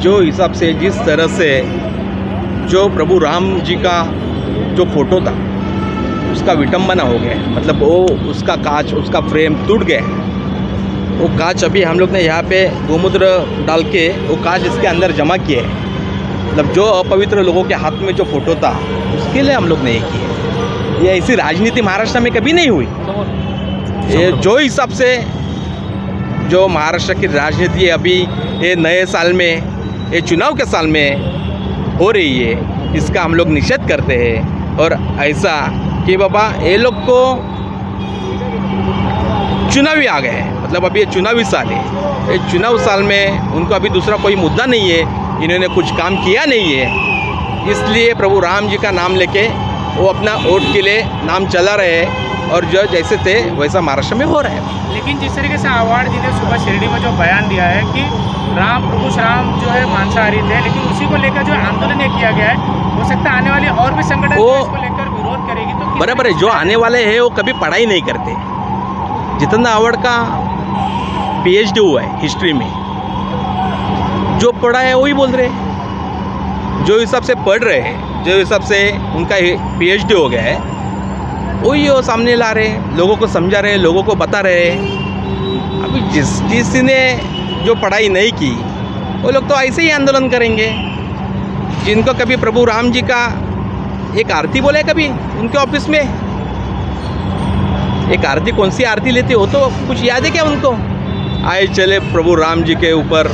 जो हिसाब से जिस तरह से जो प्रभु राम जी का जो फोटो था उसका विटंबना हो गया, मतलब वो उसका कांच उसका फ्रेम टूट गया। वो कांच अभी हम लोग ने यहाँ पे गोमूत्र डाल के वो कांच इसके अंदर जमा किए हैं। मतलब जो अपवित्र लोगों के हाथ में जो फोटो था उसके लिए हम लोग ने ये किए। ये ऐसी राजनीति महाराष्ट्र में कभी नहीं हुई। ये जो हिसाब से जो महाराष्ट्र की राजनीति अभी ये नए साल में ये चुनाव के साल में हो रही है, इसका हम लोग निषेध करते हैं। और ऐसा कि बाबा ये लोग को चुनावी आ गए हैं, मतलब अभी ये चुनावी साल है। ये चुनाव साल में उनको अभी दूसरा कोई मुद्दा नहीं है, इन्होंने कुछ काम किया नहीं है, इसलिए प्रभु राम जी का नाम लेके वो अपना वोट के लिए नाम चला रहे हैं। और जो जैसे थे वैसा महाराष्ट्र में हो रहा है। लेकिन जिस तरीके से आवाड़ जी ने सुबह शिरडी में जो बयान दिया है कि प्रभु श्री राम जो है मांसाहारी थे, लेकिन उसी को लेकर जो आंदोलन किया गया है, हो सकता है आने वाले और भी संगठन इसको लेकर विरोध करेगी। तो बराबर है, जो आने वाले हैं वो कभी पढ़ाई नहीं करते। जितेंद्र आवाड़ का PhD हुआ है हिस्ट्री में, जो पढ़ा है वही बोल रहे हैं। जो हिसाब से पढ़ रहे हैं, जो हिसाब से उनका PhD हो गया है, वही वो सामने ला रहे हैं, लोगों को समझा रहे हैं, लोगों को बता रहे हैं। अभी जिसने जो पढ़ाई नहीं की वो लोग तो ऐसे ही आंदोलन करेंगे। जिनको कभी प्रभु राम जी का एक आरती बोले कभी उनके ऑफिस में, एक आरती कौन सी आरती लेते हो तो कुछ याद है क्या उनको? आए चले प्रभु राम जी के ऊपर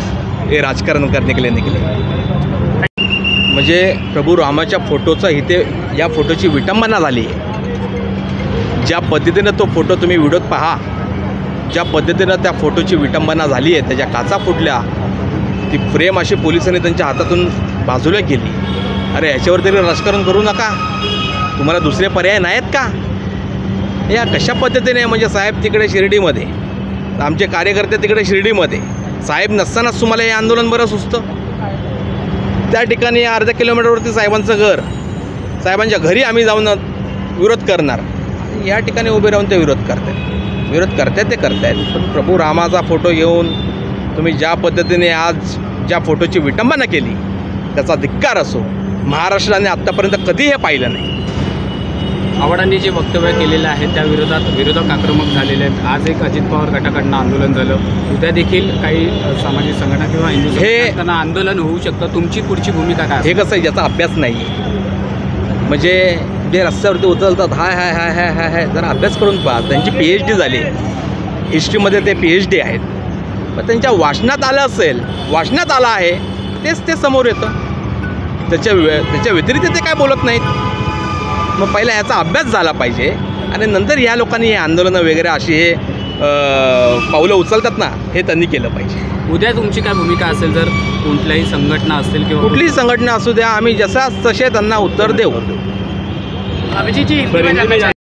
हे राजकारण करने के लिए निकले। म्हणजे प्रभु रामाच्या फोटोचा इथे या फोटोची विटंबना झाली आहे। ज्या पद्धतीनं तो फोटो तुम्ही व्हिडिओत पहा, ज्या पद्धतीनं त्या फोटोची विटंबना झाली आहे, त्याच्या काचा फुटल्या, ती फ्रेम अशी पोलिसांनी त्यांच्या हातातून बाजूला केली। अरे याच्यावर तरी राजकारण करू नका, तुम्हाला दुसरे पर्याय नाहीत का? या कशा पद्धतीने म्हणजे साहेब तिकडे शिर्डीमध्ये, आमचे कार्यकर्ते तिकडे शिर्डीमध्ये, साहेब नसतानाच तुम्हाला हे आंदोलन बरं सुचतं? त्या ठिकाणी अर्धा किलोमीटरवरती साहेबांचं घर, साहेबांच्या घरी आम्ही जाऊन विरोध करणार, या ठिकाणी उभे राहून ते विरोध करतायत ते करतायत। पण प्रभू रामाचा फोटो घेऊन तुम्ही ज्या पद्धतीने आज ज्या फोटोची विटंबना केली त्याचा धिक्कार असो। महाराष्ट्राने आत्तापर्यंत कधी हे पाहिलं नाही। आव्हाडांनी जे वक्तव्य केलेलं आहे त्या विरोधात विरोधक आक्रमक झालेले आहेत। आज एक अजित पवार गटाकडनं आंदोलन झालं, उद्या देखील काही सामाजिक संघटना किंवा हिंदू संघटनांना आंदोलन होऊ शकतं। तुमची पुढची भूमिका काय? हे कसं आहे, ज्याचा अभ्यास नाही आहे, म्हणजे जे रस्त्यावरती उचलतात हाय हाय हाय हाय हाय हाय, जरा अभ्यास करून पहा। त्यांची PhD झाली, हिस्ट्रीमध्ये ते PhD आहेत, मग त्यांच्या वाचनात आलं असेल, वाचनात आलं आहे तेच ते समोर येतं। त्याच्या व्यतिरिक्त ते काय बोलत नाहीत। मग पहिला याचा अभ्यास झाला पाहिजे आणि नंतर या लोकांनी हे आंदोलनं वगैरे अशी हे पावलं उचलतात ना, हे त्यांनी केलं पाहिजे। उद्या तुमची काय भूमिका असेल जर कोणत्याही संघटना असेल किंवा कुठलीही संघटना असू द्या, आम्ही जसा तसे त्यांना उत्तर देऊ। अभिजीत जी